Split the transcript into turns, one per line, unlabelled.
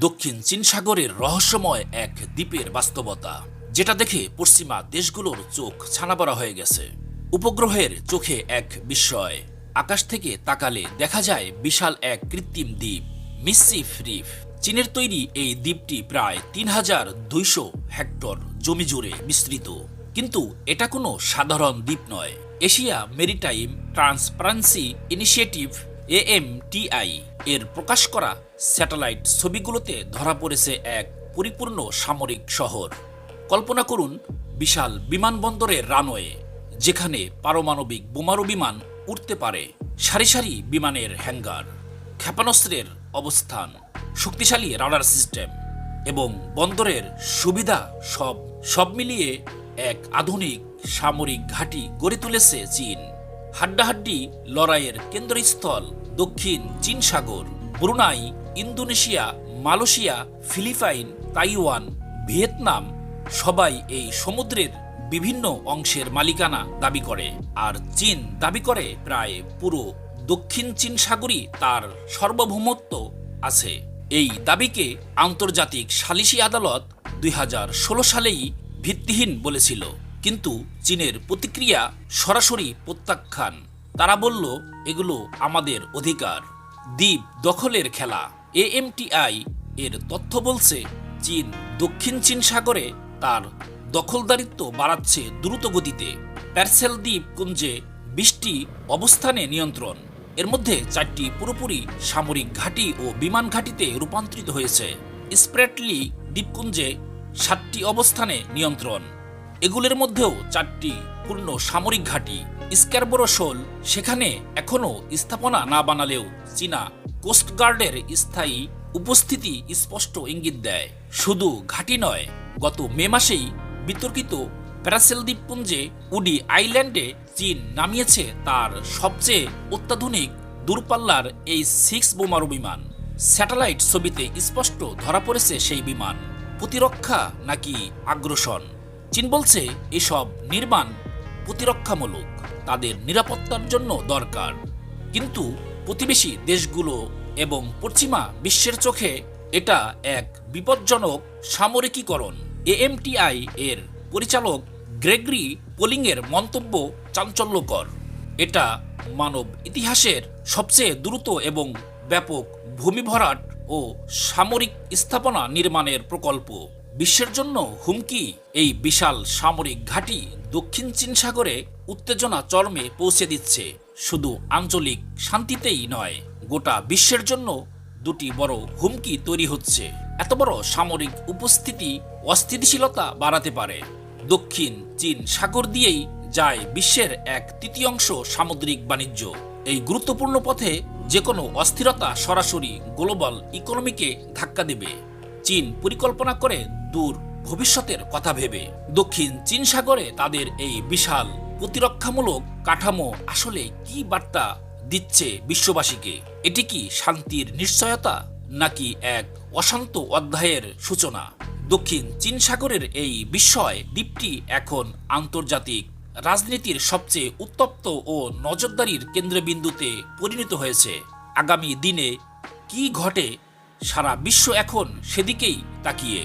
দক্ষিণ চীন সাগরের রহস্যময় এক দ্বীপের বাস্তবতা, যেটা দেখে পশ্চিমা দেশগুলোর চোখ ছানাবড়া হয়ে গেছে। উপগ্রহের চোখে এক বিস্ময়। আকাশ থেকে তাকালে দেখা যায় বিশাল এক কৃত্রিম দ্বীপ, মিসসিপ রিফ। চীনের তৈরি এই দ্বীপটি প্রায় ৩,২০০ হেক্টর জমি জুড়ে বিস্তৃত। কিন্তু এটা কোনো সাধারণ দ্বীপ নয়। Asia maritime transparency initiative AMTI এর প্রকাশ করা স্যাটেলাইট ছবিগুলোতে ধরা পড়েছে এক পরিপূর্ণ সামরিক শহর। কল্পনা করুন বিশাল বিমানবন্দরের রানওয়ে, যেখানে পারমাণবিক বোমারু বিমান উঠতে পারে, সারি সারি বিমানের হ্যাঙ্গার, ক্ষেপণাস্ত্রের অবস্থান, শক্তিশালী রাডার সিস্টেম এবং বন্দরের সুবিধা সব মিলিয়ে এক আধুনিক সামরিক ঘাঁটি গড়ে তুলেছে চীন। হাড্ডাহাড্ডি লড়াইয়ের কেন্দ্রস্থল দক্ষিণ চীন সাগর। Brunei, Indonesia, Malaysia, Philippines, Taiwan, Vietnam সবাই এই সমুদ্রের বিভিন্ন অংশের মালিকানা দাবি করে, আর চীন দাবি করে প্রায় পুরো দক্ষিণ চীন সাগরই তার সার্বভৌমত্ব আছে। এই দাবিকে আন্তর্জাতিক সালিসি আদালত ২০১৬ সালেই ভিত্তিহীন বলেছিল, কিন্তু চীনের প্রতিক্রিয়া সরাসরি প্রত্যাখ্যান। তারা বলল, এগুলো আমাদের অধিকার, দ্বীপ দখলের খেলা। AMTI এর তথ্য বলছে চীন দক্ষিণ চীন সাগরে তার দখলদারিত্ব বাড়াচ্ছে দ্রুত গতিতে। প্যারসেল দ্বীপপুঞ্জে ২০টি অবস্থানে নিয়ন্ত্রণ, এর মধ্যে 4টি পুরোপুরি সামরিক ঘাঁটি ও বিমান ঘাঁটিতে রূপান্তরিত হয়েছে। স্প্রেটলি দ্বীপপুঞ্জে 7টি অবস্থানে নিয়ন্ত্রণ, এগুলোর মধ্যেও 4টি পূর্ণ সামরিক ঘাঁটি। স্ক্যারবোরো শোল, সেখানে এখনও স্থাপনা না বানালেও চীনা কোস্টগার্ডের স্থায়ী উপস্থিতি স্পষ্ট ইঙ্গিত দেয়। শুধু ঘাঁটি নয়, গত মে মাসেই বিতর্কিত প্যারাসেল দ্বীপপুঞ্জে উডি আইল্যান্ডে চীন নামিয়েছে তার সবচেয়ে অত্যাধুনিক দূরপাল্লার H-6 বোমারু বিমান। স্যাটেলাইট ছবিতে স্পষ্ট ধরা পড়েছে সেই বিমান। প্রতিরক্ষা নাকি আগ্রাসন? চীন বলছে এসব নির্মাণ প্রতিরক্ষামূলক, তাদের নিরাপত্তার জন্য দরকার। কিন্তু প্রতিবেশী দেশগুলো এবং পশ্চিমা বিশ্বের চোখে এটা এক বিপজ্জনক সামরিকীকরণ। AMTI এর পরিচালক গ্রেগরি পোলিংয়ের মন্তব্য চাঞ্চল্যকর। এটা মানব ইতিহাসের সবচেয়ে দ্রুত এবং ব্যাপক ভূমিভরাট ও সামরিক স্থাপনা নির্মাণের প্রকল্প। বিশ্বের জন্য হুমকি। এই বিশাল সামরিক ঘাঁটি দক্ষিণ চীন সাগরে উত্তেজনা চরমে পৌঁছে দিচ্ছে। শুধু আঞ্চলিক শান্তিতেই নয়, গোটা বিশ্বের জন্য দুটি বড় হুমকি তৈরি হচ্ছে। এত বড় সামরিক উপস্থিতি অস্থিতিশীলতা বাড়াতে পারে। দক্ষিণ চীন সাগর দিয়েই যায় বিশ্বের 1/3 সামুদ্রিক বাণিজ্য। এই গুরুত্বপূর্ণ পথে যে কোনো অস্থিরতা সরাসরি গ্লোবাল ইকোনমিকে ধাক্কা দেবে। চীন পরিকল্পনা করে দূর ভবিষ্যতের কথা ভেবে। দক্ষিণ চীন সাগরে তাদের এই বিশাল প্রতিরক্ষামূলক কাঠামো আসলে কি বার্তা দিচ্ছে বিশ্ববাসীকে? এটি কি শান্তির নিশ্চয়তা, নাকি এক অশান্ত অধ্যায়ের সূচনা? দক্ষিণ চীন সাগরের এই বিস্ময় দ্বীপটি এখন আন্তর্জাতিক রাজনীতির সবচেয়ে উত্তপ্ত ও নজরদারির কেন্দ্রবিন্দুতে পরিণত হয়েছে। আগামী দিনে কি ঘটে, সারা বিশ্ব এখন সেদিকেই তাকিয়ে।